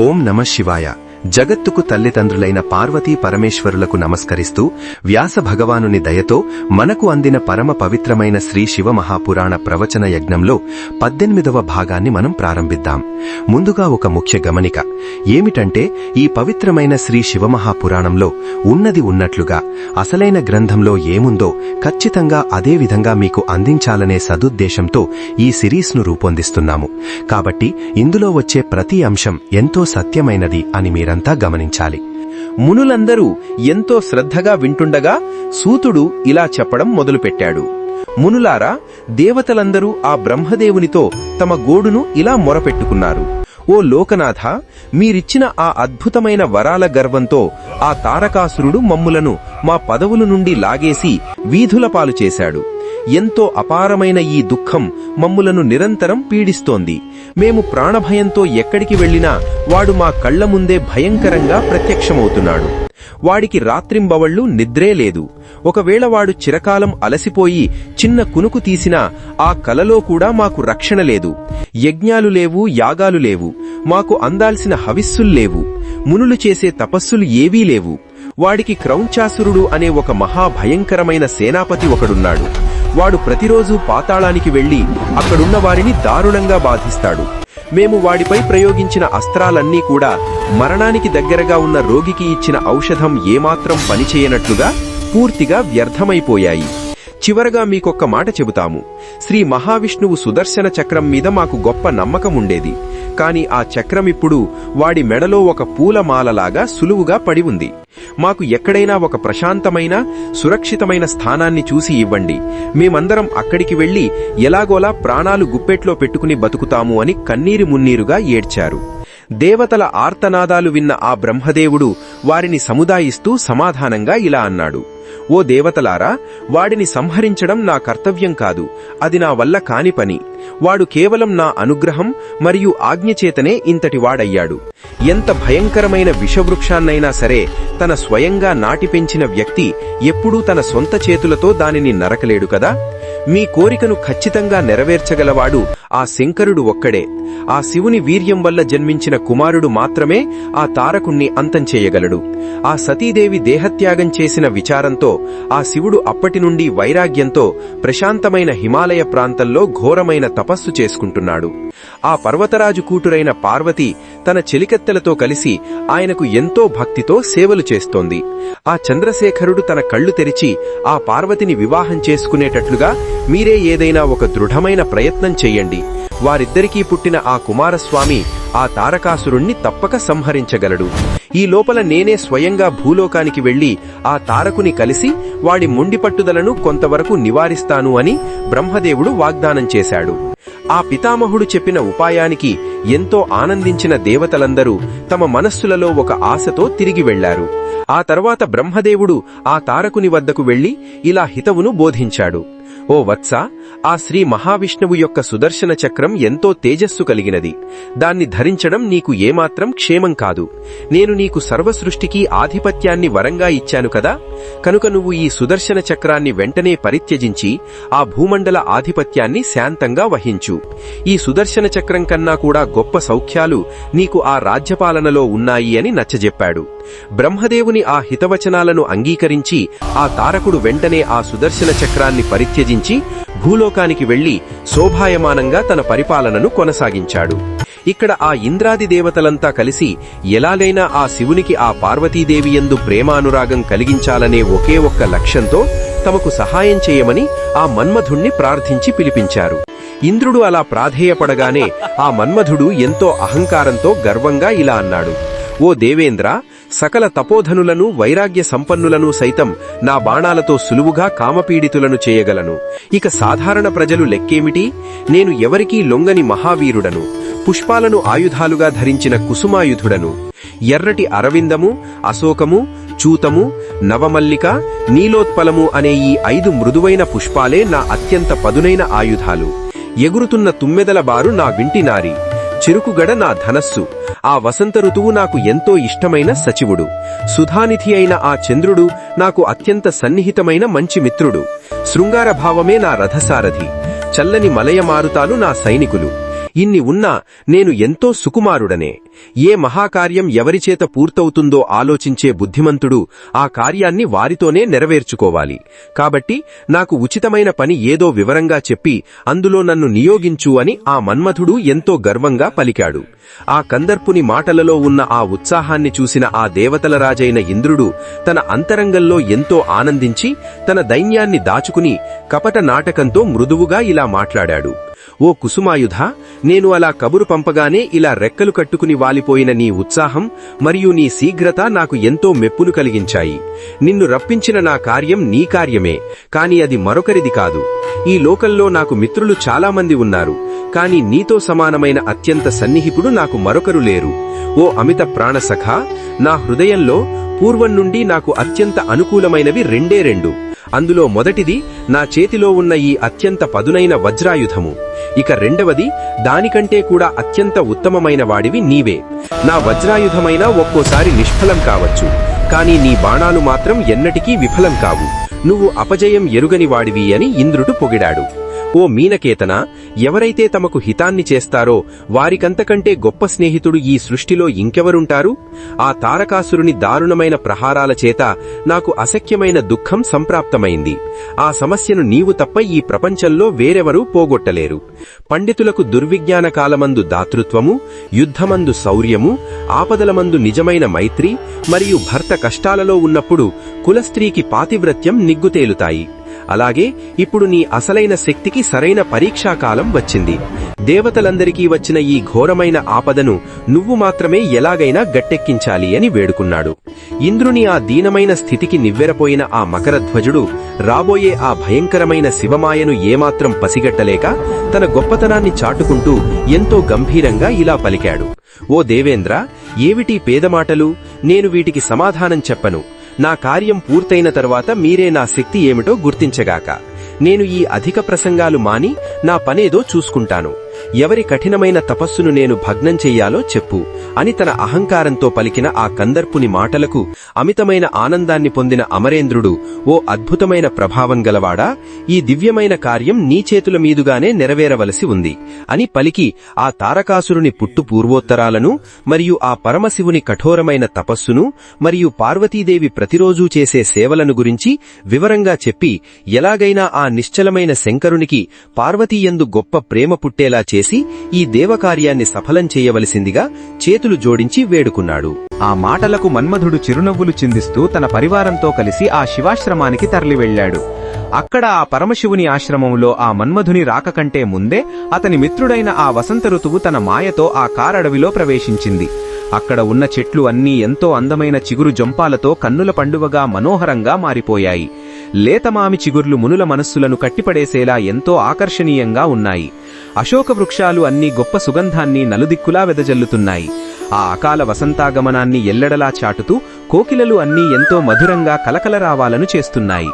ఓం నమ శివాయ. జగత్తుకు తల్లిదండ్రులైన పార్వతీ పరమేశ్వరులకు నమస్కరిస్తూ వ్యాస భగవానుని దయతో మనకు అందిన పరమ పవిత్రమైన శ్రీ శివ మహాపురాణ ప్రవచన యజ్ఞంలో 18వ భాగాన్ని మనం ప్రారంభిద్దాం. ముందుగా ఒక ముఖ్య గమనిక ఏమిటంటే, ఈ పవిత్రమైన శ్రీ శివమహాపురాణంలో ఉన్నది ఉన్నట్లుగా అసలైన గ్రంథంలో ఏముందో ఖచ్చితంగా అదే విధంగా మీకు అందించాలనే సదుద్దేశంతో ఈ సిరీస్ను రూపొందిస్తున్నాము. కాబట్టి ఇందులో వచ్చే ప్రతి అంశం ఎంతో సత్యమైనది అని మీరంతా గమనించాలి. మునులందరూ ఎంతో శ్రద్ధగా వింటుండగా సూతుడు ఇలా చెప్పడం మొదలుపెట్టాడు. మునులారా, దేవతలందరూ ఆ బ్రహ్మదేవునితో తమ గోడును ఇలా మొరపెట్టుకున్నారు. ఓ లోకనాథ, మీరిచ్చిన ఆ అద్భుతమైన వరాల గర్వంతో ఆ తారకాసురుడు మమ్ములను మా పదవుల నుండి లాగేసి వీధుల పాలు చేశాడు. ఎంతో అపారమైన ఈ దుఃఖం మమ్ములను నిరంతరం పీడిస్తోంది. మేము ప్రాణభయంతో ఎక్కడికి వెళ్లినా వాడు మా కళ్ల ముందే భయంకరంగా ప్రత్యక్షమవుతున్నాడు. వాడికి రాత్రింబవళ్లు నిద్రే లేదు. ఒకవేళ వాడు చిరకాలం అలసిపోయి చిన్న కునుకు తీసినా ఆ కలలో కూడా మాకు రక్షణ లేదు. యజ్ఞాలు లేవు, యాగాలు లేవు, మాకు అందాల్సిన హవిస్సుల్లేవు, మునులు చేసే తపస్సులు ఏవీ లేవు. వాడికి క్రౌంచాసురుడు అనే ఒక మహాభయంకరమైన సేనాపతి ఒకడున్నాడు. వాడు ప్రతిరోజూ పాతాళానికి వెళ్లి అక్కడున్న వారిని దారుణంగా బాధిస్తాడు. మేము వాడిపై ప్రయోగించిన అస్త్రాలన్నీ కూడా మరణానికి దగ్గరగా ఉన్న రోగికి ఇచ్చిన ఔషధం ఏమాత్రం పనిచేయనట్లుగా పూర్తిగా వ్యర్థమైపోయాయి. చివరగా మీకొక్క మాట చెబుతాము. శ్రీ మహావిష్ణువు సుదర్శన చక్రం మీద మాకు గొప్ప నమ్మకం ఉండేది. కాని ఆ చక్రం ఇప్పుడు వాడి మెడలో ఒక పూలమాలలాగా సులువుగా పడి ఉంది. మాకు ఎక్కడైనా ఒక ప్రశాంతమైన సురక్షితమైన స్థానాన్ని చూసి ఇవ్వండి. మేమందరం అక్కడికి వెళ్లి ఎలాగోలా ప్రాణాలు గుప్పెట్లో పెట్టుకుని బతుకుతాము అని కన్నీరు మున్నీరుగా ఏడ్చారు. దేవతల ఆర్తనాదాలు విన్న ఆ బ్రహ్మదేవుడు వారిని సముదాయిస్తూ సమాధానంగా ఇలా అన్నాడు. ఓ దేవతలారా, వాడిని సంహరించడం నా కర్తవ్యం కాదు, అది నా వల్ల కాని పని. వాడు కేవలం నా అనుగ్రహం మరియు ఆజ్ఞచేతనే ఇంతటి వాడయ్యాడు. ఎంత భయంకరమైన విషవృక్షాన్నైనా సరే తన స్వయంగా నాటి పెంచిన వ్యక్తి ఎప్పుడూ తన సొంత చేతులతో దానిని నరకలేడు కదా. మీ కోరికను ఖచ్చితంగా నెరవేర్చగలవాడు ఆ శంకరుడు ఒక్కడే. ఆ శివుని వీర్యం వల్ల జన్మించిన కుమారుడు మాత్రమే ఆ తారకుణ్ణి అంతం చేయగలడు. ఆ సతీదేవి దేహత్యాగం చేసిన విచారంతో ఆ శివుడు అప్పటి నుండి వైరాగ్యంతో ప్రశాంతమైన హిమాలయ ప్రాంతంలో ఘోరమైన తపస్సు చేసుకుంటున్నాడు. ఆ పర్వతరాజు కూతురైన పార్వతి తన చెలికత్తెలతో కలిసి ఆయనకు ఎంతో భక్తితో సేవలు చేస్తోంది. ఆ చంద్రశేఖరుడు తన కళ్లు తెరిచి ఆ పార్వతిని వివాహం చేసుకునేటట్లుగా మీరే ఏదైనా ఒక దృఢమైన ప్రయత్నం చెయ్యండి. వారిద్దరికీ పుట్టిన ఆ కుమారస్వామి ఆ తారకాసురుణ్ణి తప్పక సంహరించగలడు. ఈ లోపల నేనే స్వయంగా భూలోకానికి వెళ్లి ఆ తారకుని కలిసి వాడి మొండిపట్టుదలను కొంతవరకు నివారిస్తాను అని బ్రహ్మదేవుడు వాగ్దానం చేశాడు. ఆ పితామహుడు చెప్పిన ఉపాయానికి ఎంతో ఆనందించిన దేవతలందరూ తమ మనస్సులలో ఒక ఆశతో తిరిగి వెళ్లారు. ఆ తర్వాత బ్రహ్మదేవుడు ఆ తారకుని వద్దకు వెళ్లి ఇలా హితవును బోధించాడు. ఓ వత్స, ఆ శ్రీ మహావిష్ణువు యొక్క సుదర్శన చక్రం ఎంతో తేజస్సు కలిగినది. దాన్ని ధరించడం నీకు ఏమాత్రం క్షేమం కాదు. నేను నీకు సర్వసృష్టికి ఆధిపత్యాన్ని వరంగా ఇచ్చాను కదా. కనుక నువ్వు ఈ సుదర్శన చక్రాన్ని వెంటనే పరిత్యజించి ఆ భూమండల ఆధిపత్యాన్ని శాంతంగా వహించు. ఈ సుదర్శన చక్రం కన్నా కూడా గొప్ప సౌఖ్యాలు నీకు ఆ రాజ్యపాలనలో ఉన్నాయి అని నచ్చజెప్పాడు. బ్రహ్మదేవుని ఆ హితవచనాలను అంగీకరించి ఆ తారకుడు వెంటనే ఆ సుదర్శన చక్రాన్ని పరిత్యజించి భూలోకానికి వెళ్లి శోభాయమానంగా తన పరిపాలనను కొనసాగించాడు. ఇక్కడ ఆ ఇంద్రాది దేవతలంతా కలిసి ఎలాగైనా ఆ శివునికి ఆ పార్వతీదేవియందు ప్రేమానురాగం కలిగించాలనే ఒకే ఒక్క లక్ష్యంతో తమకు సహాయం చేయమని ఆ మన్మధుణ్ణి ప్రార్థించి పిలిపించారు. ఇంద్రుడు అలా ప్రాధేయపడగానే ఆ మన్మధుడు ఎంతో అహంకారంతో గర్వంగా ఇలా అన్నాడు. ఓ దేవేంద్ర, సకల తపోధనులను వైరాగ్య సంపన్నులను సైతం నా బాణాలతో సులువుగా కామపీడితులను చేయగలను. ఇక సాధారణ ప్రజలు లెక్కేమిటి? నేను ఎవరికీ లొంగని మహావీరుడను, పుష్పాలను ఆయుధాలుగా ధరించిన కుసుమాయుధుడను. ఎర్రటి అరవిందము, అశోకము, చూతము, నవమల్లిక, నీలోత్పలము అనే ఈ 5 మృదువైన పుష్పాలే నా అత్యంత పదునైన ఆయుధాలు. ఎగురుతున్న తుమ్మెదల బారు నా వింటినారి, చిరుకుగడ నా ధనస్సు. ఆ వసంత ఋతువు నాకు ఎంతో ఇష్టమైన సచివుడు. సుధానిధి అయిన ఆ చంద్రుడు నాకు అత్యంత సన్నిహితమైన మంచి మిత్రుడు. శృంగార భావమే నా రథసారథి. చల్లని మలయ మారుతాలు నా సైనికులు. ఇన్ని ఉన్నా నేను ఎంతో సుకుమారుడనే. ఏ మహాకార్యం ఎవరిచేత పూర్తవుతుందో ఆలోచించే బుద్ధిమంతుడు ఆ కార్యాన్ని వారితోనే నెరవేర్చుకోవాలి. కాబట్టి నాకు ఉచితమైన పని ఏదో వివరంగా చెప్పి అందులో నన్ను నియోగించు అని ఆ మన్మథుడు ఎంతో గర్వంగా పలికాడు. ఆ కందర్పుని మాటలలో ఉన్న ఆ ఉత్సాహాన్ని చూసిన ఆ దేవతల రాజైన ఇంద్రుడు తన అంతరంగంలో ఎంతో ఆనందించి తన దైన్యాన్ని దాచుకుని కపట నాటకంతో మృదువుగా ఇలా మాట్లాడాడు. ఓ కుసుమాయుధ, నేను అలా కబురు పంపగానే ఇలా రెక్కలు కట్టుకుని వాలిపోయిన నీ ఉత్సాహం మరియు నీ శీఘ్రత నాకు ఎంతో మెప్పును కలిగించాయి. నిన్ను రప్పించిన నా కార్యం నీ కార్యమే, కాని అది మరొకరిది కాదు. ఈ లోకంలో నాకు మిత్రులు చాలామంది ఉన్నారు, కాని నీతో సమానమైన అత్యంత సన్నిహితుడు నాకు మరొకరు లేరు. ఓ అమిత ప్రాణసఖ, నా హృదయంలో పూర్వం నుండి నాకు అత్యంత అనుకూలమైనవి రెండు. అందులో మొదటిది నా చేతిలో ఉన్న ఈ అత్యంత పదునైన వజ్రాయుధము. ఇక రెండవది దానికంటే కూడా అత్యంత ఉత్తమమైన వాడివి నీవే. నా వజ్రాయుధమైన ఒక్కోసారి నిష్ఫలం కావచ్చు, కాని నీ బాణాలు మాత్రం ఎన్నటికీ విఫలం కావు. నువ్వు అపజయం ఎరుగని వాడివి అని ఇంద్రుడు పొగిడాడు. ఓ మీనకేతన, ఎవరైతే తమకు హితాన్ని చేస్తారో వారికంతకంటే గొప్ప స్నేహితుడు ఈ సృష్టిలో ఇంకెవరుంటారు? ఆ తారకాసురుని దారుణమైన ప్రహారాల చేత నాకు అసఖ్యమైన దుఃఖం సంప్రాప్తమైంది. ఆ సమస్యను నీవు తప్ప ఈ ప్రపంచంలో వేరెవరూ పోగొట్టలేరు. పండితులకు దుర్విజ్ఞాన కాలమందు దాతృత్వము, యుద్ధమందు శౌర్యము, ఆపదలమందు నిజమైన మైత్రి మరియు భర్త కష్టాలలో ఉన్నప్పుడు కులస్త్రీకి పాతివ్రత్యం నిగ్గుతేలుతాయి. అలాగే ఇప్పుడు నీ అసలైన శక్తికి సరైన పరీక్షాకాలం వచ్చింది. దేవతలందరికీ వచ్చిన ఈ ఘోరమైన ఆపదను నువ్వు మాత్రమే ఎలాగైనా గట్టెక్కించాలి అని వేడుకున్నాడు. ఇంద్రుని ఆ దీనమైన స్థితికి నివ్వెరపోయిన ఆ మకరధ్వజుడు రాబోయే ఆ భయంకరమైన శివమాయను ఏమాత్రం పసిగట్టలేక తన గొప్పతనాన్ని చాటుకుంటూ ఎంతో గంభీరంగా ఇలా పలికాడు. ఓ దేవేంద్ర, ఏవిటీ పేదమాటలు? నేను వీటికి సమాధానం చెప్పను. నా కార్యం పూర్తయిన తరువాత మీరే నా శక్తి ఏమిటో గుర్తించగాక. నేను ఈ అధిక ప్రసంగాలు మాని నా పనేదో చూసుకుంటాను. ఎవరి కఠినమైన తపస్సును నేను భగ్నం చెయ్యాలో చెప్పు అని తన అహంకారంతో పలికిన ఆ కందర్పుని మాటలకు అమితమైన ఆనందాన్ని పొందిన అమరేంద్రుడు, ఓ అద్భుతమైన ప్రభావం గలవాడా, ఈ దివ్యమైన కార్యం నీ చేతుల మీదుగానే నెరవేరవలసి ఉంది అని పలికి ఆ తారకాసురుని పుట్టు పూర్వోత్తరాలను మరియు ఆ పరమశివుని కఠోరమైన తపస్సును మరియు పార్వతీదేవి ప్రతిరోజూ చేసే సేవలను గురించి వివరంగా చెప్పి ఎలాగైనా ఆ నిశ్చలమైన శంకరునికి పార్వతీయందు గొప్ప ప్రేమ పుట్టేలా చేసి ఈ దేవకార్యాన్ని సఫలం చేయవలసిందిగా చేతులు జోడించి వేడుకున్నాడు. ఆ మాటలకు మన్మథుడు చిరునవ్వులు చిందిస్తూ తన పరివారంతో కలిసి ఆ శివాశ్రమానికి తరలివెళ్లాడు. అక్కడ ఆ పరమశివుని ఆశ్రమంలో ఆ మన్మథుని రాక కంటే ముందే అతని మిత్రుడైన ఆ వసంత ఋతువు తన మాయతో ఆ కారడవిలో ప్రవేశించింది. అక్కడ ఉన్న చెట్లు అన్నీ ఎంతో అందమైన చిగురు జొంపాలతో కన్నుల పండువగా మనోహరంగా మారిపోయాయి. లేతమామి చిగుర్లు మునుల మనస్సులను కట్టిపడేసేలా ఎంతో ఆకర్షణీయంగా ఉన్నాయి. అశోక వృక్షాలు అన్నీ గొప్ప సుగంధాన్ని నలుదిక్కులా వెదజల్లుతున్నాయి. ఆ అకాల వసంతాగమనాన్ని ఎల్లడలా చాటుతూ కోకిలలు అన్నీ ఎంతో మధురంగా కలకలరావాలను చేస్తున్నాయి.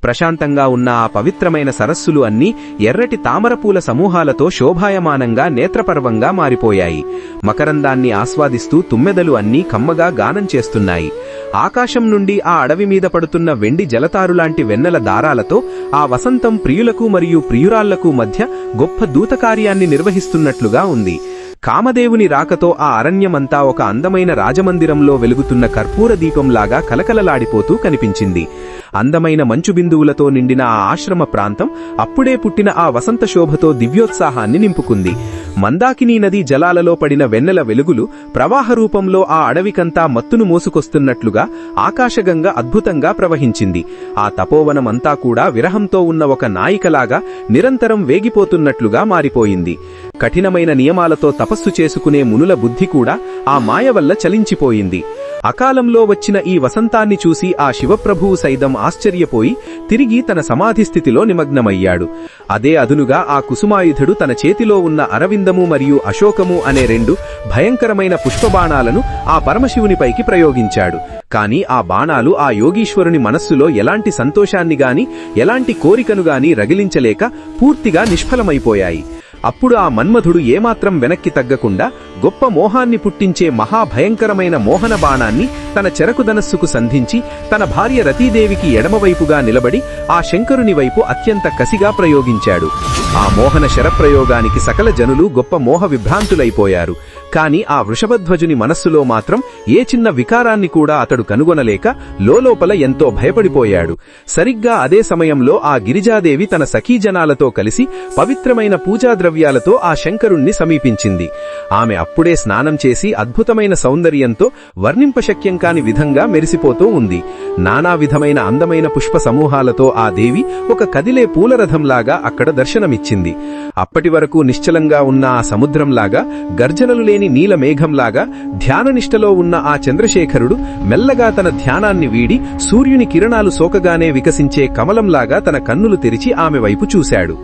ప్రశాంతంగా ఉన్న ఆ పవిత్రమైన సరస్సులు అన్నీ ఎర్రటి తామరపూల సమూహాలతో శోభాయమానంగా నేత్రపర్వంగా మారిపోయాయి. మకరందాన్ని ఆస్వాదిస్తూ తుమ్మెదలు అన్నీ కమ్మగా గానం చేస్తున్నాయి. ఆకాశం నుండి ఆ అడవి మీద పడుతున్న వెండి జలతారులాంటి వెన్నెల దారాలతో ఆ వసంతం ప్రియులకు మరియు ప్రియురాళ్లకు మధ్య గొప్ప దూతకార్యాన్ని నిర్వహిస్తున్నట్లుగా ఉంది. కామదేవుని రాకతో ఆ అరణ్యమంతా ఒక అందమైన రాజమందిరంలో వెలుగుతున్న కర్పూర దీపంలాగా కలకలలాడిపోతూ కనిపించింది. అందమైన మంచు బిందువులతో నిండిన ఆ ఆశ్రమ ప్రాంతం అప్పుడే పుట్టిన ఆ వసంత శోభతో దివ్యోత్సాహాన్ని నింపుకుంది. మందాకినీ నదీ జలాలలో పడిన వెన్నెల వెలుగులు ప్రవాహ రూపంలో ఆ అడవికంతా మత్తును మోసుకొస్తున్నట్లుగా ఆకాశగంగ అద్భుతంగా ప్రవహించింది. ఆ తపోవనమంతా కూడా విరహంతో ఉన్న ఒక నాయికలాగా నిరంతరం వేగిపోతున్నట్లుగా మారిపోయింది. కఠినమైన నియమాలతో తపస్సు చేసుకునే మునుల బుద్ధి కూడా ఆ మాయ వల్ల చలించిపోయింది. అకాలంలో వచ్చిన ఈ వసంతాన్ని చూసి ఆ శివప్రభువు సైతం ఆశ్చర్యపోయి తిరిగి తన సమాధి స్థితిలో నిమగ్నమయ్యాడు. అదే అదునుగా ఆ కుసుమాయుధుడు తన చేతిలో ఉన్న అరవిందము మరియు అశోకము అనే రెండు భయంకరమైన పుష్పబాణాలను ఆ పరమశివునిపైకి ప్రయోగించాడు. కాని ఆ బాణాలు ఆ యోగీశ్వరుని మనస్సులో ఎలాంటి సంతోషాన్ని గాని ఎలాంటి కోరికను గాని రగిలించలేక పూర్తిగా నిష్ఫలమైపోయాయి. అప్పుడు ఆ మన్మధుడు ఏమాత్రం వెనక్కి తగ్గకుండా గొప్ప మోహాన్ని పుట్టించే మహాభయంకరమైన మోహన బాణాన్ని తన చెరకుధనస్సుకు సంధించి తన భార్య రతీదేవికి ఎడమవైపుగా నిలబడి ఆ శంకరుని వైపు అత్యంత కసిగా ప్రయోగించాడు. ఆ మోహన శరప్రయోగానికి సకల జనులు గొప్ప మోహ విభ్రాంతులైపోయారు. కాని ఆ వృషభధ్వజుని మనస్సులో మాత్రం ఏ చిన్న వికారాన్ని కూడా అతడు కనుగొనలేక లోలోపల ఎంతో భయపడిపోయాడు. సరిగ్గా అదే సమయంలో ఆ గిరిజాదేవి తన సఖీజనాలతో కలిసి పవిత్రమైన పూజాద్రవ్యాలతో ఆ శంకరుణ్ణి సమీపించింది. ఆమె అప్పుడే స్నానం చేసి అద్భుతమైన సౌందర్యంతో వర్ణింపశక్యం కాని విధంగా మెరిసిపోతూ ఉంది. నానా విధమైన అందమైన పుష్ప సమూహాలతో ఆ దేవి ఒక కదిలే పూలరథంలాగా అక్కడ దర్శనమిచ్చింది. అప్పటి వరకు నిశ్చలంగా ఉన్న ఆ సముద్రంలాగా, గర్జనలు లేని నీల మేఘంలాగా ధ్యాననిష్టలో ఉన్న ఆ చంద్రశేఖరుడు మెల్లగా తన ధ్యానాన్ని వీడి సూర్యుని కిరణాలు సోకగానే వికసించే కమలంలాగా తన కన్నులు తెరిచి ఆమె వైపు చూశాడు.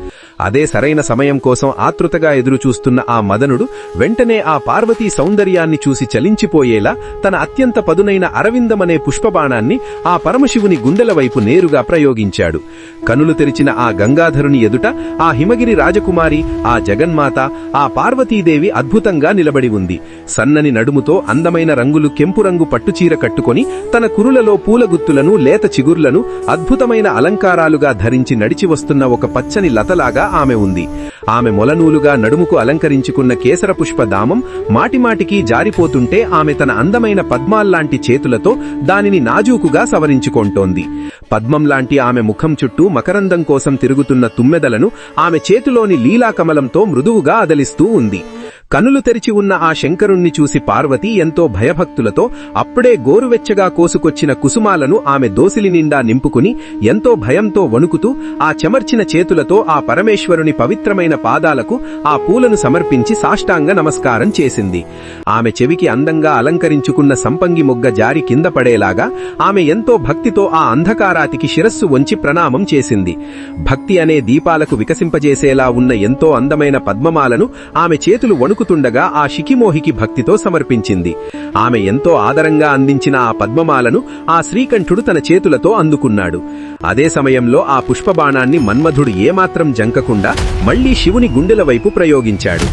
అదే సరైన సమయం కోసం ఆతృతగా ఎదురుచూస్తున్న ఆ మదనుడు వెంటనే ఆ పార్వతీ సౌందర్యాన్ని చూసి చలించిపోయేలా తన అత్యంత పదునైన అరవిందమనే పుష్పబాణాన్ని ఆ పరమశివుని గుండెల వైపు నేరుగా ప్రయోగించాడు. కనులు తెరిచిన ఆ గంగాధరుని ఎదుట ఆ హిమగిరి రాజకుమారి, ఆ జగన్మాత, ఆ పార్వతీదేవి అద్భుతంగా నిలబడి ఉంది. సన్నని నడుముతో అందమైన రంగులు కెంపు రంగు పట్టుచీర కట్టుకొని తన కురులలో పూలగుత్తులను, లేత చిగుర్లను అద్భుతమైన అలంకారాలుగా ధరించి నడిచి వస్తున్న ఒక పచ్చని లతలాగా ఆమె ఉంది. ఆమె మొలనూలుగా నడుముకు అలంకరించుకున్న కేసర పుష్ప దామం మాటిమాటికి జారిపోతుంటే ఆమె తన అందమైన పద్మాల్లాంటి చేతులతో దానిని నాజూకుగా సవరించుకొంటోంది. పద్మంలాంటి ఆమె ముఖం చుట్టూ మకరందం కోసం తిరుగుతున్న తుమ్మెదలను ఆమె చేతిలోని లీలాకమలంతో మృదువుగా అదలిస్తూ ఉంది. కనులు తెరిచి ఉన్న ఆ శంకరుణ్ణి చూసి పార్వతి ఎంతో భయభక్తులతో అప్పుడే గోరువెచ్చగా కోసుకొచ్చిన కుసుమాలను ఆమె దోసిలి నిండా నింపుకుని ఎంతో భయంతో వణుకుతూ ఆ చెమర్చిన చేతులతో ఆ పరమేశ్వరుని పవిత్రమైన పాదాలకు ఆ పూలను సమర్పించి సాష్టాంగ నమస్కారం చేసింది. ఆమె చెవికి అందంగా అలంకరించుకున్న సంపంగి మొగ్గ జారి కింద పడేలాగా ఆమె ఎంతో భక్తితో ఆ అంధకారాతికి శిరస్సు వంచి ప్రణామం చేసింది. భక్తి అనే దీపాలకు వికసింపజేసేలా ఉన్న ఎంతో అందమైన పద్మమాలను ఆమె చేతులు వణుకుతుండగా ఆ శిఖిమోహికి భక్తితో సమర్పించింది. ఆమె ఎంతో ఆదరంగా అందించిన ఆ పద్మమాలను ఆ శ్రీకంఠుడు తన చేతులతో అందుకున్నాడు. అదే సమయంలో ఆ పుష్పబాణాన్ని మన్మధుడు ఏమాత్రం జంకకుండా మళ్లీ శివుని గుండెల వైపు ప్రయోగించాడు.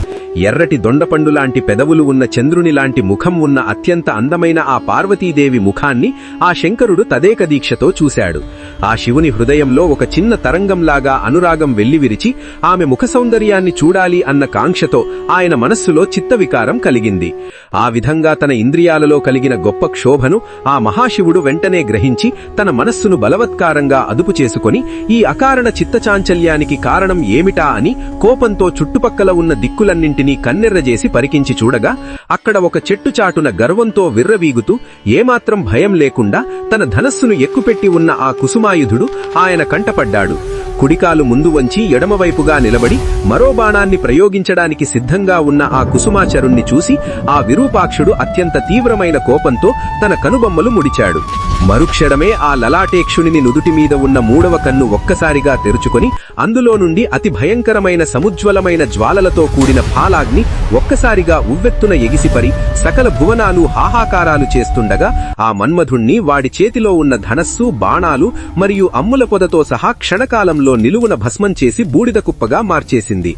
ఎర్రటి దొండపండులాంటి పెదవులు ఉన్న చంద్రునిలాంటి ముఖం ఉన్న అత్యంత అందమైన ఆ పార్వతీదేవి ముఖాన్ని ఆ శంకరుడు తదేక దీక్షతో చూశాడు. ఆ శివుని హృదయంలో ఒక చిన్న తరంగంలాగా అనురాగం వెల్లివిరిచి ఆమె ముఖ సౌందర్యాన్ని చూడాలి అన్న కాంక్షతో ఆయన మనస్సులో చిత్తవికారం కలిగింది. ఆ విధంగా తన ఇంద్రియాలలో కలిగిన గొప్ప క్షోభను ఆ మహాశివుడు వెంటనే గ్రహించి తన మనస్సును బలవత్కారంగా అదుపు చేసుకుని ఈ అకారణ చిత్తచాంచల్యానికి కారణం ఏమిటా అని కోపంతో చుట్టుపక్కల ఉన్న దిక్కులన్నింటినీ కన్నెర్రజేసి పరికించి చూడగా అక్కడ ఒక చెట్టు చాటున గర్వంతో విర్రవీగుతూ ఏమాత్రం భయం లేకుండా తన ధనస్సును ఎక్కుపెట్టి ఉన్న ఆ కుసుమాయుధుడు ఆయన కంటపడ్డాడు. కుడికాలు ముందు వంచి ఎడమవైపుగా నిలబడి మరో బాణాన్ని ప్రయోగించడానికి సిద్ధంగా ఉన్న ఆ కుసుమాచరుణ్ణి చూసి ఆ విరూపాక్షుడు అత్యంత తీవ్రమైన కోపంతో తన కనుబొమ్మలు ముడిచాడు. మరుక్షణమే ఆ లలాటేక్షుని నుదుటి మీద ఉన్న మూడవ కన్ను ఒక్కసారిగా తెరుచుకొని అందులో నుండి అతి భయంకరమైన సముజ్వలమైన జ్వాలలతో కూడిన ఫాలాగ్ని ఒక్కసారిగా ఉవ్వెత్తున ఎగిసిపరి సకల భువనాలు హాహాకారాలు చేస్తుండగా ఆ మన్మధుణ్ణి వాడి చేతిలో ఉన్న ధనస్సు, బాణాలు మరియు అమ్ముల పొదతో సహా క్షణకాలంలో నిలువున భస్మం చేసి బూడిద కుప్పగా మార్చేసింది.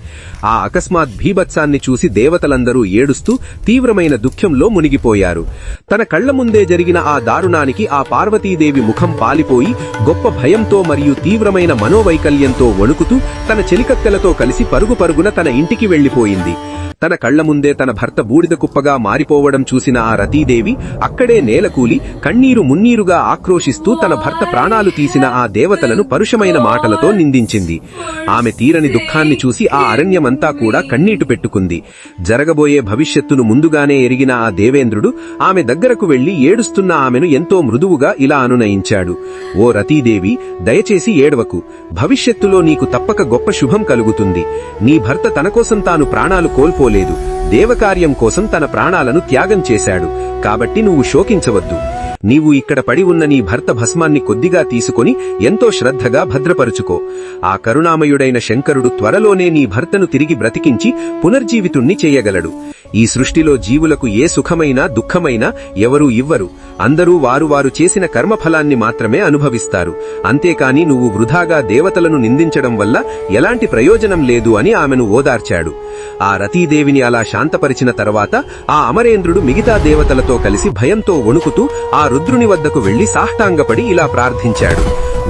ఆ అకస్మాత్ భీభత్సాన్ని చూసి దేవతలందరూ ఏడుస్తూ తీవ్రమైన దుఃఖంలో మునిగిపోయారు. తన కళ్ల ముందే జరిగిన ఆ దారుణానికి ఆ పార్వతీదేవి ముఖం పాలిపోయి గొప్ప భయంతో మరియు తీవ్రమైన మనోవైకల్యంతో వణుకుతూ తన చెలికత్తెలతో కలిసి పరుగు పరుగున తన ఇంటికి వెళ్లిపోయింది. తన కళ్ల ముందే తన భర్త బూడిద కుప్పగా మారిపోవడం చూసిన ఆ రతీదేవి అక్కడే నేలకూలి కన్నీరు మున్నీరుగా ఆక్రోశిస్తూ తన భర్త ప్రాణాలు తీసిన ఆ దేవతలను పరుషమైన మాటలతో నిందించింది. ఆమె తీరని దుఃఖాన్ని చూసి ఆ అరణ్యమంతా కూడా కన్నీటు పెట్టుకుంది. జరగబోయే భవిష్యత్తును ముందుగానే ఎరిగిన ఆ దేవేంద్రుడు ఆమె దగ్గరకు వెళ్లి ఏడుస్తున్న ఆమెను ఎంతో మృదువుగా ఇలా అనునయించాడు. ఓ రతీదేవి, దయచేసి ఏడవకు. భవిష్యత్తులో నీకు తప్పక గొప్ప శుభం కలుగుతుంది. నీ భర్త తన కోసం తాను ప్రాణాలు కోల్పోలేదు, దేవకార్యం కోసం తన ప్రాణాలను త్యాగం చేశాడు. కాబట్టి నువ్వు శోకించవద్దు. నీవు ఇక్కడ పడి ఉన్న నీ భర్త భస్మాన్ని కొద్దిగా తీసుకొని ఎంతో శ్రద్ధగా భద్రపరుచుకో. ఆ కరుణామయుడైన శంకరుడు త్వరలోనే నీ భర్తను తిరిగి బ్రతికించి పునర్జీవితుణ్ణి చేయగలడు. ఈ సృష్టిలో జీవులకు ఏ సుఖమైనా దుఃఖమైనా ఎవరూ ఇవ్వరు. అందరూ వారు చేసిన కర్మఫలాన్ని మాత్రమే అనుభవిస్తారు. అంతేకాని నువ్వు వృధాగా దేవతలను నిందించడం వల్ల ఎలాంటి ప్రయోజనం లేదు అని ఆమెను ఓదార్చాడు. ఆ రతీదేవిని అలా శాంతపరిచిన తర్వాత ఆ అమరేంద్రుడు మిగతా దేవతలతో కలిసి భయంతో వణుకుతూ ఆ రుద్రుని వద్దకు వెళ్లి సాష్టాంగపడి ఇలా ప్రార్థించాడు.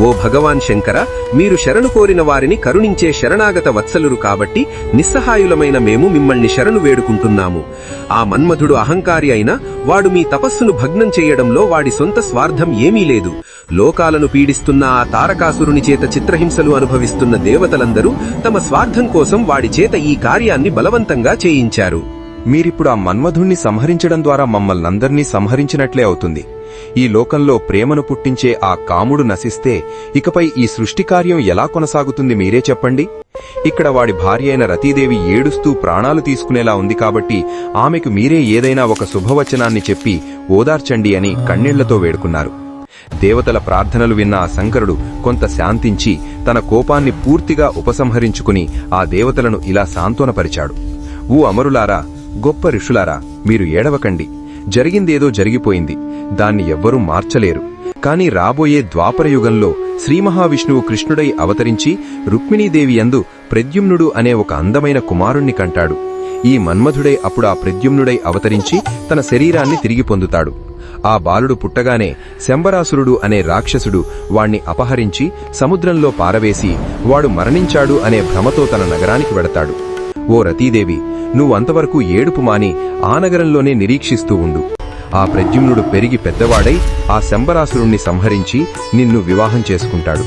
ఓ భగవాన్ శంకర, మీరు శరణు కోరిన వారిని కరుణించే శరణాగత వత్సలురు కాబట్టి నిస్సహాయులమైన మేము మిమ్మల్ని శరణు వేడుకుంటున్నాము. ఆ మన్మధుడు అహంకారి అయినా వాడు మీ తపస్సును భగ్నం చేయడంలో వాడి సొంత స్వార్థం ఏమీ లేదు. లోకాలను పీడిస్తున్న ఆ తారకాసురుని చేత చిత్రహింసలు అనుభవిస్తున్న దేవతలందరూ తమ స్వార్థం కోసం వాడి చేత ఈ కార్యాన్ని బలవంతంగా చేయించారు. మీరిప్పుడు ఆ మన్మధుణ్ణి సంహరించడం ద్వారా మమ్మల్నందర్నీ సంహరించినట్లే అవుతుంది. ఈ లోకంలో ప్రేమను పుట్టించే ఆ కాముడు నశిస్తే ఇకపై ఈ సృష్టి కార్యం ఎలా కొనసాగుతుంది మీరే చెప్పండి. ఇక్కడ వాడి భార్య అయిన రతీదేవి ఏడుస్తూ ప్రాణాలు తీసుకునేలా ఉంది కాబట్టి ఆమెకు మీరే ఏదైనా ఒక శుభవచనాన్ని చెప్పి ఓదార్చండి అని కన్నీళ్లతో వేడుకున్నారు. దేవతల ప్రార్థనలు విన్న ఆ శంకరుడు కొంత శాంతించి తన కోపాన్ని పూర్తిగా ఉపసంహరించుకుని ఆ దేవతలను ఇలా సాంత్వనపరిచాడు. ఓ అమరులారా, గొప్ప ఋషులారా, మీరు ఏడవకండి. జరిగిందేదో జరిగిపోయింది, దాన్ని ఎవ్వరూ మార్చలేరు. కాని రాబోయే ద్వాపరయుగంలో శ్రీమహావిష్ణువు కృష్ణుడై అవతరించి రుక్మిణీదేవి యందు ప్రద్యుమ్నుడు అనే ఒక అందమైన కుమారుణ్ణి కంటాడు. ఈ మన్మధుడై అప్పుడు ఆ ప్రద్యుమ్నుడై అవతరించి తన శరీరాన్ని తిరిగి పొందుతాడు. ఆ బాలుడు పుట్టగానే శంబరాసురుడు అనే రాక్షసుడు వాణ్ణి అపహరించి సముద్రంలో పారవేసి వాడు మరణించాడు అనే భ్రమతో తన నగరానికి వెడతాడు. ఓ రతీదేవి, నువ్వంతవరకు ఏడుపు మాని ఆ నగరంలోనే నిరీక్షిస్తూ ఉండు. ఆ ప్రద్యుమ్నుడు పెరిగి పెద్దవాడై ఆ శంబరాసురుణ్ణి సంహరించి నిన్ను వివాహం చేసుకుంటాడు.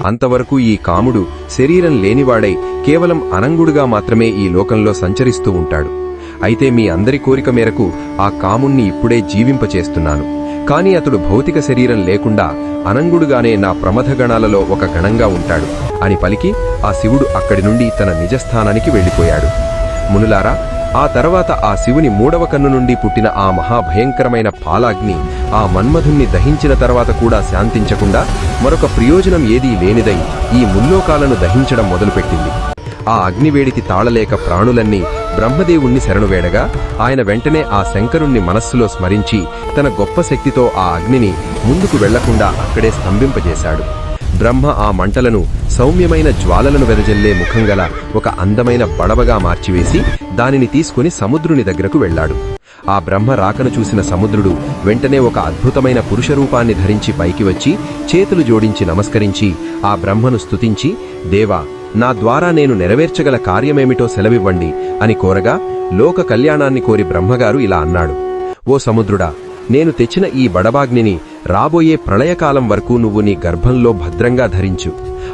అంతవరకు ఈ కాముడు శరీరం లేనివాడై కేవలం అనంగుడుగా మాత్రమే ఈ లోకంలో సంచరిస్తూ ఉంటాడు. అయితే మీ అందరి కోరిక మేరకు ఆ కాముణ్ణి ఇప్పుడే జీవింపచేస్తున్నాను. కాని అతడు భౌతిక శరీరం లేకుండా అనంగుడుగానే నా ప్రమథగణాలలో ఒక గణంగా ఉంటాడు అని పలికి ఆ శివుడు అక్కడి నుండి తన నిజస్థానానికి వెళ్లిపోయాడు. మునులారా, ఆ తర్వాత ఆ శివుని మూడవ కన్ను నుండి పుట్టిన ఆ మహాభయంకరమైన పాలాగ్ని ఆ మన్మధుణ్ణి దహించిన తర్వాత కూడా శాంతించకుండా మరొక ప్రయోజనం ఏదీ లేనిదై ఈ ముల్లోకాలను దహించడం మొదలుపెట్టింది. ఆ అగ్నివేడికి తాళలేక ప్రాణులన్నీ బ్రహ్మదేవుణ్ణి శరణువేడగా ఆయన వెంటనే ఆ శంకరుణ్ణి మనస్సులో స్మరించి తన గొప్ప శక్తితో ఆ అగ్నిని ముందుకు వెళ్లకుండా అక్కడే స్తంభింపజేశాడు. బ్రహ్మ ఆ మంటలను సౌమ్యమైన జ్వాలలను వెదజల్లే ముఖంగల ఒక అందమైన పడవగా మార్చివేసి దానిని తీసుకుని సముద్రుని దగ్గరకు వెళ్లాడు. ఆ బ్రహ్మ రాకను చూసిన సముద్రుడు వెంటనే ఒక అద్భుతమైన పురుషరూపాన్ని ధరించి పైకి వచ్చి చేతులు జోడించి నమస్కరించి ఆ బ్రహ్మను స్తుతించి, దేవా, నా ద్వారా నేను నెరవేర్చగల కార్యమేమిటో సెలవివ్వండి అని కోరగా లోక కళ్యాణాన్ని కోరి బ్రహ్మగారు ఇలా అన్నాడు. ఓ సముద్రుడా, నేను తెచ్చిన ఈ బడబాగ్నిని రాబోయే ప్రళయకాలం వరకు నువ్వు నీ గర్భంలో భద్రంగా ధరించు.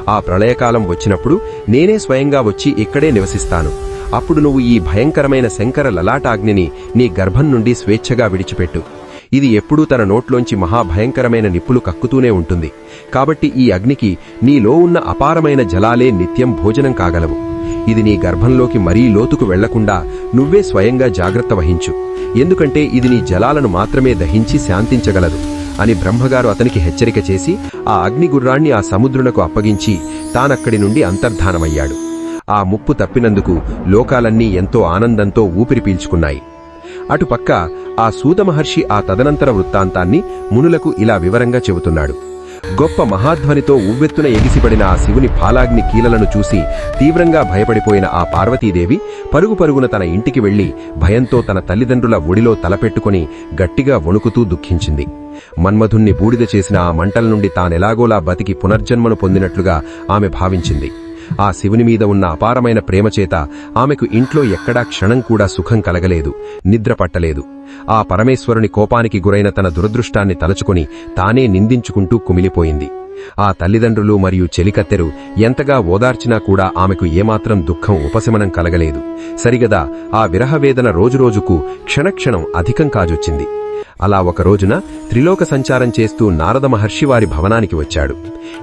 ఆ ప్రళయకాలం వచ్చినప్పుడు నేనే స్వయంగా వచ్చి ఇక్కడే నివసిస్తాను. అప్పుడు నువ్వు ఈ భయంకరమైన శంకర లలాటాగ్నిని నీ గర్భం నుండి స్వేచ్ఛగా విడిచిపెట్టు. ఇది ఎప్పుడూ తన నోట్లోంచి మహాభయంకరమైన నిప్పులు కక్కుతూనే ఉంటుంది. కాబట్టి ఈ అగ్నికి నీలో ఉన్న అపారమైన జలాలే నిత్యం భోజనం కాగలవు. ఇది నీ గర్భంలోకి మరీ లోతుకు వెళ్లకుండా నువ్వే స్వయంగా జాగ్రత్త వహించు. ఎందుకంటే ఇది నీ జలాలను మాత్రమే దహించి శాంతించగలదు అని బ్రహ్మగారు అతనికి హెచ్చరిక చేసి ఆ అగ్నిగుర్రాన్ని ఆ సముద్రునకు అప్పగించి తానక్కడి నుండి అంతర్ధానమయ్యాడు. ఆ ముప్పు తప్పినందుకు లోకాలన్నీ ఎంతో ఆనందంతో ఊపిరి పీల్చుకున్నాయి. అటుపక్క ఆ సూతమహర్షి ఆ తదనంతర వృత్తాంతాన్ని మునులకు ఇలా వివరంగా చెబుతున్నాడు. గొప్ప మహాధ్వనితో ఉవ్వెత్తున ఎగిసిపడిన ఆ శివుని పాలాగ్ని కీలలను చూసి తీవ్రంగా భయపడిపోయిన ఆ పార్వతీదేవి పరుగుపరుగున తన ఇంటికి వెళ్లి భయంతో తన తల్లిదండ్రుల ఒడిలో తలపెట్టుకుని గట్టిగా వణుకుతూ దుఃఖించింది. మన్మధుణ్ణి బూడిద చేసిన ఆ మంటల నుండి తానెలాగోలా బతికి పునర్జన్మను పొందినట్లుగా ఆమె భావించింది. ఆ శివుని మీద ఉన్న అపారమైన ప్రేమచేత ఆమెకు ఇంట్లో ఎక్కడా క్షణం కూడా సుఖం కలగలేదు, నిద్ర పట్టలేదు. ఆ పరమేశ్వరుని కోపానికి గురైన తన దురదృష్టాన్ని తలచుకుని తానే నిందించుకుంటూ కుమిలిపోయింది. ఆ తల్లిదండ్రులు మరియు చెలికత్తెరు ఎంతగా ఓదార్చినా కూడా ఆమెకు ఏమాత్రం దుఃఖం ఉపశమనం కలగలేదు. సరిగదా ఆ విరహవేదన రోజురోజుకు క్షణక్షణం అధికం కాజొచ్చింది. అలా ఒక రోజున త్రిలోక సంచారం చేస్తూ నారద మహర్షి వారి భవనానికి వచ్చాడు.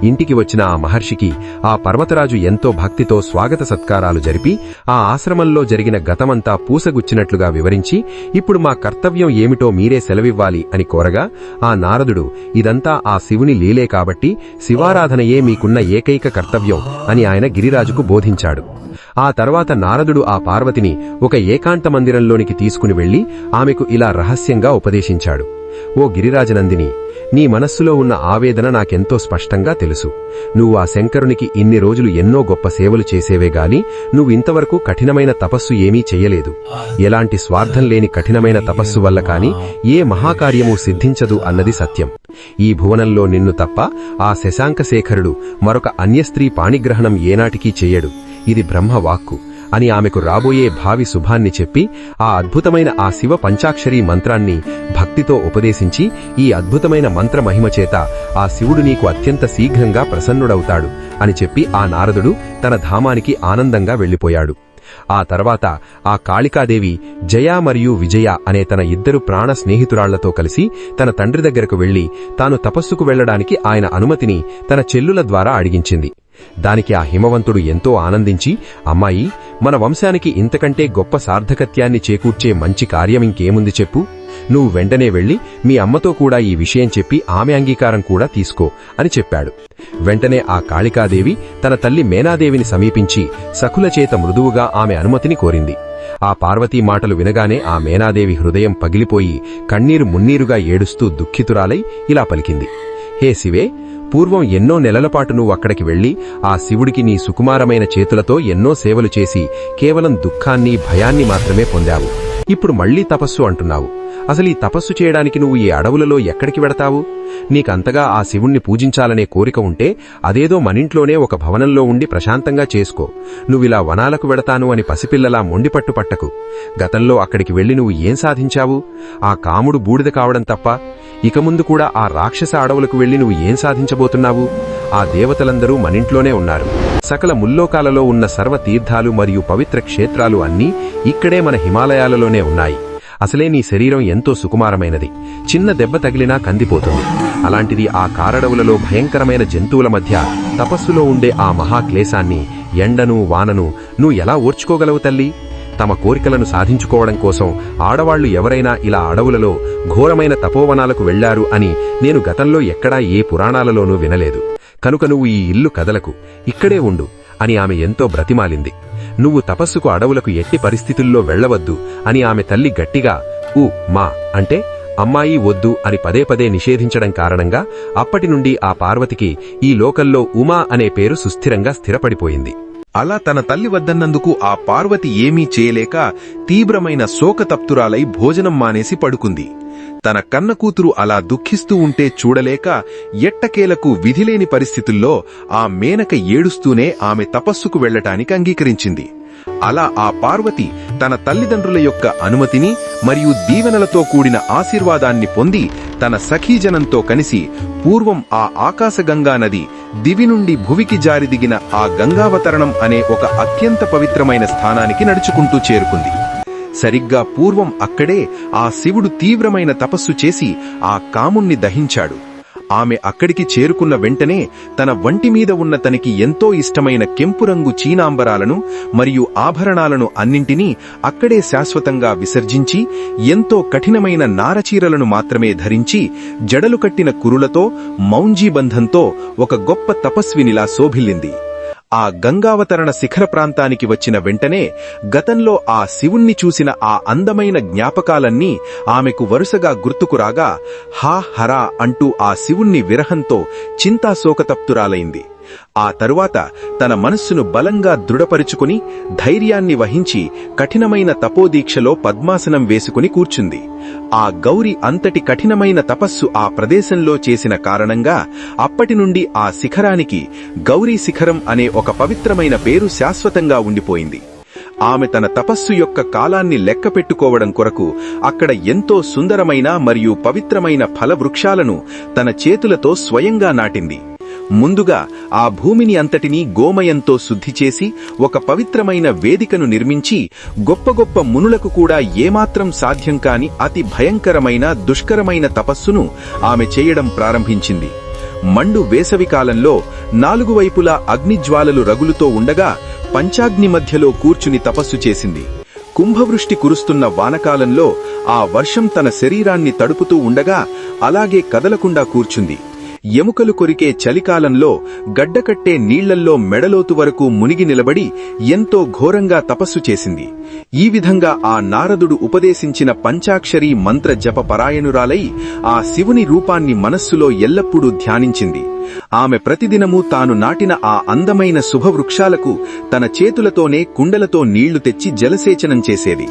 ఇంటికి వచ్చిన ఆ మహర్షికి ఆ పర్వతరాజు ఎంతో భక్తితో స్వాగత సత్కారాలు జరిపి ఆ ఆశ్రమంలో జరిగిన గతమంతా పూసగుచ్చినట్లుగా వివరించి ఇప్పుడు మా కర్తవ్యం ఏమిటో మీరే సెలవివ్వాలి అని కోరగా ఆ నారదుడు ఇదంతా ఆ శివుని లీలే కాబట్టి శివారాధనయే మీకున్న ఏకైక కర్తవ్యం అని ఆయన గిరిరాజుకు బోధించాడు. ఆ తర్వాత నారదుడు ఆ పార్వతిని ఒక ఏకాంత మందిరంలోనికి తీసుకుని వెళ్లి ఆమెకు ఇలా రహస్యంగా ఉపదేశించాడు. ఓ గిరిరాజనందిని, నీ మనస్సులో ఉన్న ఆవేదన నాకెంతో స్పష్టంగా తెలుసు. నువ్వు ఆ శంకరునికి ఇన్ని రోజులు ఎన్నో గొప్ప సేవలు చేసేవే గాని నువ్వింతవరకు కఠినమైన తపస్సు ఏమీ చెయ్యలేదు. ఎలాంటి స్వార్థం లేని కఠినమైన తపస్సు వల్ల కాని ఏ మహాకార్యమూ సిద్ధించదు అన్నది సత్యం. ఈ భువనంలో నిన్ను తప్ప ఆ శశాంకశేఖరుడు మరొక అన్యస్త్రీ పాణిగ్రహణం ఏనాటికీ చెయ్యడు. ఇది బ్రహ్మవాక్కు అని ఆమెకు రాబోయే భావి శుభాన్ని చెప్పి ఆ అద్భుతమైన ఆ శివ పంచాక్షరీ మంత్రాన్ని భక్తితో ఉపదేశించి ఈ అద్భుతమైన మంత్ర మహిమచేత ఆ శివుడు నీకు అత్యంత శీఘ్రంగా ప్రసన్నుడవుతాడు అని చెప్పి ఆ నారదుడు తన ధామానికి ఆనందంగా వెళ్లిపోయాడు. ఆ తర్వాత ఆ కాళికాదేవి జయ మరియు విజయ అనే తన ఇద్దరు ప్రాణ స్నేహితురాళ్లతో కలిసి తన తండ్రి దగ్గరకు వెళ్లి తాను తపస్సుకు వెళ్లడానికి ఆయన అనుమతిని తన చెల్లుల ద్వారా అడిగించింది. దానికి ఆ హిమవంతుడు ఎంతో ఆనందించి, అమ్మాయి, మన వంశానికి ఇంతకంటే గొప్ప సార్థకత్యాన్ని చేకూర్చే మంచి కార్యం ఇంకేముంది చెప్పు. నువ్వు వెంటనే వెళ్లి మీ అమ్మతో కూడా ఈ విషయం చెప్పి ఆమె అంగీకారం కూడా తీసుకో అని చెప్పాడు. వెంటనే ఆ కాళికాదేవి తన తల్లి మేనాదేవిని సమీపించి సఖుల చేత మృదువుగా ఆమె అనుమతిని కోరింది. ఆ పార్వతీ మాటలు వినగానే ఆ మేనాదేవి హృదయం పగిలిపోయి కన్నీరు మున్నీరుగా ఏడుస్తూ దుఃఖితురాలై ఇలా పలికింది. హే శివే, పూర్వం ఎన్నో నెలలపాటు నువ్వు అక్కడికి వెళ్లి ఆ శివుడికి నీ సుకుమారమైన చేతులతో ఎన్నో సేవలు చేసి కేవలం దుఃఖాన్ని భయాన్ని మాత్రమే పొందావు. ఇప్పుడు మళ్లీ తపస్సు అంటున్నావు. అసలు ఈ తపస్సు చేయడానికి నువ్వు ఈ అడవులలో ఎక్కడికి వెడతావు? నీకంతగా ఆ శివుణ్ణి పూజించాలనే కోరిక ఉంటే అదేదో మనింట్లోనే ఒక భవనంలో ఉండి ప్రశాంతంగా చేసుకో. నువ్విలా వనాలకు వెడతాను అని పసిపిల్లలా మొండిపట్టు పట్టకు. గతంలో అక్కడికి వెళ్లి నువ్వు ఏం సాధించావు? ఆ కాముడు బూడిద కావడం తప్ప. ఇక ముందు కూడా ఆ రాక్షస అడవులకు వెళ్లి నువ్వు ఏం సాధించబోతున్నావు? ఆ దేవతలందరూ మనింట్లోనే ఉన్నారు. సకల ముల్లోకాలలో ఉన్న సర్వ తీర్థాలు మరియు పవిత్ర క్షేత్రాలు అన్నీ ఇక్కడే మన హిమాలయాలలోనే ఉన్నాయి. అసలే నీ శరీరం ఎంతో సుకుమారమైనది. చిన్న దెబ్బ తగిలినా కందిపోతుంది. అలాంటిది ఆ కారడవులలో భయంకరమైన జంతువుల మధ్య తపస్సులో ఉండే ఆ మహాక్లేశాన్ని, ఎండను వానను నువ్వు ఎలా ఓర్చుకోగలవు తల్లి? తమ కోరికలను సాధించుకోవడం కోసం ఆడవాళ్లు ఎవరైనా ఇలా అడవులలో ఘోరమైన తపోవనాలకు వెళ్లారు అని నేను గతంలో ఎక్కడా ఏ పురాణాలలోనూ వినలేదు. కనుక నువ్వు ఈ ఇల్లు కదలకు, ఇక్కడే ఉండు అని ఆమె ఎంతో బ్రతిమాలింది. నువ్వు తపస్సుకు అడవులకు ఎట్టి పరిస్థితుల్లో వెళ్లవద్దు అని ఆమె తల్లి గట్టిగా మా అంటే అమ్మాయి వద్దు అని పదే పదే నిషేధించడం కారణంగా అప్పటి నుండి ఆ పార్వతికి ఈ లోకల్లో ఉమా అనే పేరు సుస్థిరంగా స్థిరపడిపోయింది. అలా తన తల్లి వద్దన్నందుకు ఆ పార్వతి ఏమీ చేయలేక తీవ్రమైన శోకతప్తురాలై భోజనం మానేసి పడుకుంది. తన కన్న కూతురు అలా దుఃఖిస్తూ ఉంటే చూడలేక ఎట్టకేలకు విధిలేని పరిస్థితుల్లో ఆ మేనక ఏడుస్తూనే ఆమె తపస్సుకు వెళ్లటానికి అంగీకరించింది. అలా ఆ పార్వతి తన తల్లిదండ్రుల యొక్క అనుమతిని మరియు దీవెనలతో కూడిన ఆశీర్వాదాన్ని పొంది తన సఖీజనంతో కలిసి పూర్వం ఆ ఆకాశగంగా నది దివి నుండి భువికి జారిదిగిన ఆ గంగావతరణం అనే ఒక అత్యంత పవిత్రమైన స్థానానికి నడుచుకుంటూ చేరుకుంది. సరిగ్గా పూర్వం అక్కడే ఆ శివుడు తీవ్రమైన తపస్సు చేసి ఆ కాముణ్ణి దహించాడు. ఆమె అక్కడికి చేరుకున్న వెంటనే తన వంటి మీద ఉన్న తనకి ఎంతో ఇష్టమైన కెంపు రంగు చీనాంబరాలను మరియు ఆభరణాలను అన్నింటినీ అక్కడే శాశ్వతంగా విసర్జించి ఎంతో కఠినమైన నారచీరలను మాత్రమే ధరించి జడలు కట్టిన కురులతో మౌంజీబంధంతో ఒక గొప్ప తపస్వినిలా శోభిల్లింది. ఆ గంగావతరణ శిఖర ప్రాంతానికి వచ్చిన వెంటనే గతంలో ఆ శివుణ్ణి చూసిన ఆ అందమైన జ్ఞాపకాలన్నీ ఆమెకు వరుసగా గుర్తుకురాగా హా హరా అంటూ ఆ శివుణ్ణి విరహంతో చింతాశోకతప్తురాలైంది. ఆ తరువాత తన మనస్సును బలంగా దృఢపరుచుకుని ధైర్యాన్ని వహించి కఠినమైన తపోదీక్షలో పద్మాసనం వేసుకుని కూర్చుంది. ఆ గౌరి అంతటి కఠినమైన తపస్సు ఆ ప్రదేశంలో చేసిన కారణంగా అప్పటి నుండి ఆ శిఖరానికి గౌరీ శిఖరం అనే ఒక పవిత్రమైన పేరు శాశ్వతంగా ఉండిపోయింది. ఆమె తన తపస్సు యొక్క కాలాన్ని లెక్క పెట్టుకోవడం కొరకు అక్కడ ఎంతో సుందరమైన మరియు పవిత్రమైన ఫలవృక్షాలను తన చేతులతో స్వయంగా నాటింది. ముందుగా ఆ భూమిని అంతటినీ గోమయంతో శుద్ధి చేసి ఒక పవిత్రమైన వేదికను నిర్మించి గొప్ప గొప్ప మునులకు కూడా ఏమాత్రం సాధ్యం కాని అతి భయంకరమైన దుష్కరమైన తపస్సును ఆమె చేయడం ప్రారంభించింది. మండు వేసవికాలంలో 4 వైపులా అగ్నిజ్వాలలు రగులుతో ఉండగా పంచాగ్ని మధ్యలో కూర్చుని తపస్సు చేసింది. కుంభవృష్టి కురుస్తున్న వానకాలంలో ఆ వర్షం తన శరీరాన్ని తడుపుతూ ఉండగా అలాగే కదలకుండా కూర్చుంది. ఎముకలు కొరికే చలికాలంలో గడ్డకట్టే నీళ్లల్లో మెడలోతు వరకు మునిగి నిలబడి ఎంతో ఘోరంగా తపస్సు చేసింది. ఈ విధంగా ఆ నారదుడు ఉపదేశించిన పంచాక్షరీ మంత్ర జప పరాయణురాలై ఆ శివుని రూపాన్ని మనస్సులో ఎల్లప్పుడూ ధ్యానించింది. ఆమె ప్రతిదినమూ తాను నాటిన ఆ అందమైన శుభవృక్షాలకు తన చేతులతోనే కుండలతో నీళ్లు తెచ్చి జలసేచనం చేసేది.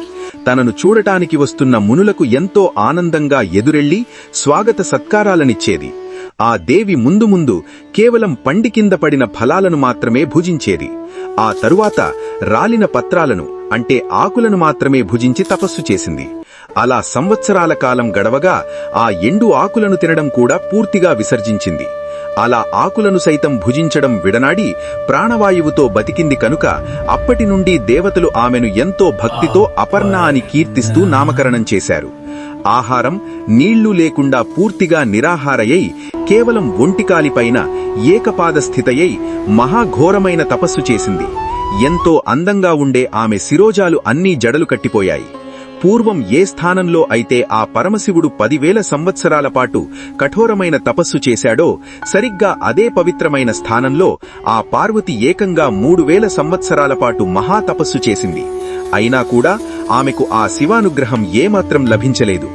తనను చూడటానికి వస్తున్న మునులకు ఎంతో ఆనందంగా ఎదురెళ్లి స్వాగత సత్కారాలనిచ్చేది. ఆ దేవి ముందు ముందు కేవలం పండి కింద పడిన ఫలాలను మాత్రమే భుజించేది. ఆ తరువాత రాలిన పత్రాలను అంటే ఆకులను మాత్రమే భుజించి తపస్సు చేసింది. అలా సంవత్సరాల కాలం గడవగా ఆ ఎండు ఆకులను తినడం కూడా పూర్తిగా విసర్జించింది. అలా ఆకులను సైతం భుజించడం విడనాడి ప్రాణవాయువుతో బతికింది కనుక అప్పటి నుండి దేవతలు ఆమెను ఎంతో భక్తితో అపర్ణ అని కీర్తిస్తూ నామకరణం చేశారు. ఆహారం నీళ్లు లేకుండా పూర్తిగా నిరాహారయై కేవలం ఒంటికాలిపైన ఏకపాద స్థితయై మహాఘోరమైన తపస్సు చేసింది. ఎంతో అందంగా ఉండే ఆమె శిరోజాలు అన్నీ జడలు కట్టిపోయాయి. పూర్వం ఏ స్థానంలో అయితే ఆ పరమశివుడు 10,000 సంవత్సరాల పాటు కఠోరమైన తపస్సు చేశాడో సరిగ్గా అదే పవిత్రమైన స్థానంలో ఆ పార్వతి ఏకంగా 3,000 సంవత్సరాల పాటు మహాతపస్సు చేసింది. అయినా కూడా ఆమెకు ఆ శివానుగ్రహం ఏమాత్రం లభించలేదు.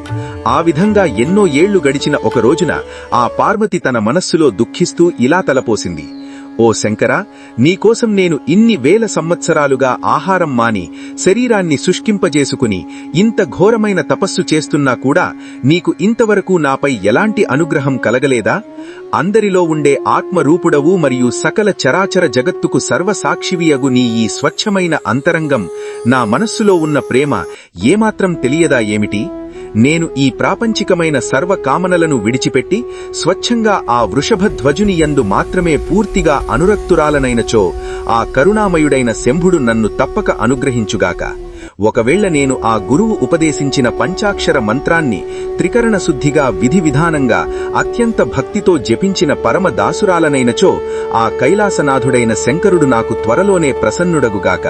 ఆ విధంగా ఎన్నో ఏళ్లు గడిచిన ఒక రోజున ఆ పార్వతి తన మనస్సులో దుఃఖిస్తూ ఇలా తలపోసింది. ఓ శంకరా, నీకోసం నేను ఇన్ని వేల సంవత్సరాలుగా ఆహారం మాని శరీరాన్ని శుష్కింపజేసుకుని ఇంత ఘోరమైన తపస్సు చేస్తున్నా కూడా నీకు ఇంతవరకు నాపై ఎలాంటి అనుగ్రహం కలగలేదా? అందరిలో ఉండే ఆత్మరూపుడవు మరియు సకల చరాచర జగత్తుకు సర్వసాక్షివియగు నీ ఈ స్వచ్ఛమైన అంతరంగం, నా మనస్సులో ఉన్న ప్రేమ ఏమాత్రం తెలియదా ఏమిటి? నేను ఈ ప్రాపంచికమైన సర్వకామనలను విడిచిపెట్టి స్వచ్ఛంగా ఆ వృషభధ్వజుని యందు మాత్రమే పూర్తిగా అనురక్తురాలనైనచో ఆ కరుణామయుడైన శంభుడు నన్ను తప్పక అనుగ్రహించుగాక. ఒకవేళ నేను ఆ గురువు ఉపదేశించిన పంచాక్షర మంత్రాన్ని త్రికరణ శుద్ధిగా విధి విధానంగా అత్యంత భక్తితో జపించిన పరమదాసురాలనైనచో ఆ కైలాసనాథుడైన శంకరుడు నాకు త్వరలోనే ప్రసన్నుడగుగాక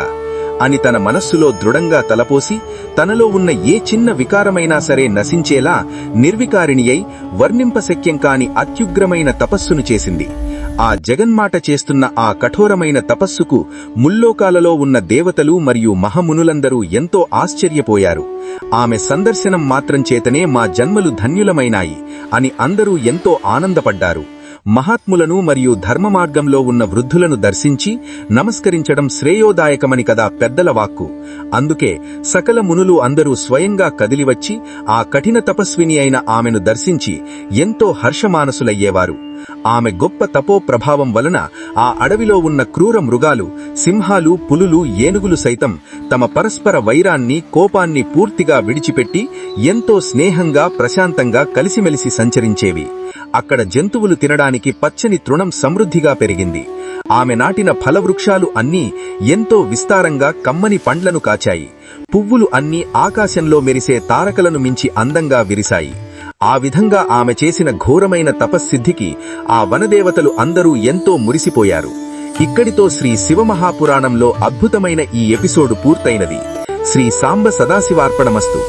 అని తన మనస్సులో దృఢంగా తలపోసి తనలో ఉన్న ఏ చిన్న వికారమైనా సరే నశించేలా నిర్వికారిణియై వర్ణింపశక్యం కాని అత్యుగ్రమైన తపస్సును చేసింది. ఆ జగన్మాత చేస్తున్న ఆ కఠోరమైన తపస్సుకు ముల్లోకాలలో ఉన్న దేవతలు మరియు మహమునులందరూ ఎంతో ఆశ్చర్యపోయారు. ఆమె సందర్శనం మాత్రం చేతనే మా జన్మలు ధన్యులమైనాయి అని అందరూ ఎంతో ఆనందపడ్డారు. మహాత్ములను మరియు ధర్మ మార్గంలో ఉన్న వృద్ధులను దర్శించి నమస్కరించడం శ్రేయోదాయకమని కదా పెద్దల వాక్కు. అందుకే సకల మునులు అందరూ స్వయంగా కదిలివచ్చి ఆ కఠిన తపస్విని అయిన ఆమెను దర్శించి ఎంతో హర్షమానసులయ్యేవారు. ఆమె గొప్ప తపో ప్రభావం వలన ఆ అడవిలో ఉన్న క్రూర మృగాలు, సింహాలు, పులులు, ఏనుగులు సైతం తమ పరస్పర వైరాన్ని, కోపాన్ని పూర్తిగా విడిచిపెట్టి ఎంతో స్నేహంగా, ప్రశాంతంగా కలిసిమెలిసి సంచరించేవి. అక్కడ జంతువులు తినడానికి పచ్చని తృణం సమృద్ధిగా పెరిగింది. ఆమె నాటిన ఫలవృక్షాలు అన్నీ ఎంతో విస్తారంగా కమ్మని పండ్లను కాచాయి. పువ్వులు అన్నీ ఆకాశంలో మెరిసే తారకలను మించి అందంగా విరిశాయి. ఆ విధంగా ఆమె చేసిన ఘోరమైన తపస్సిద్ధికి ఆ వనదేవతలు అందరూ ఎంతో మురిసిపోయారు. ఇక్కడితో శ్రీ శివమహాపురాణంలో అద్భుతమైన ఈ ఎపిసోడు పూర్తయినది. శ్రీ సాంబ సదాశివార్పణమస్తు.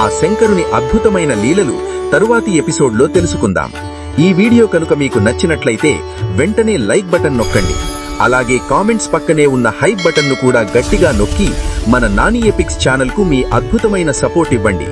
ఆ శంకరుని అద్భుతమైన లీలలు తరువాతి ఎపిసోడ్లో తెలుసుకుందాం. ఈ వీడియో కనుక మీకు నచ్చినట్లయితే వెంటనే లైక్ బటన్ నొక్కండి. అలాగే కామెంట్స్ పక్కనే ఉన్న హైప్ బటన్ను కూడా గట్టిగా నొక్కి మన నాని ఎపిక్స్ ఛానల్కు మీ అద్భుతమైన సపోర్ట్ ఇవ్వండి.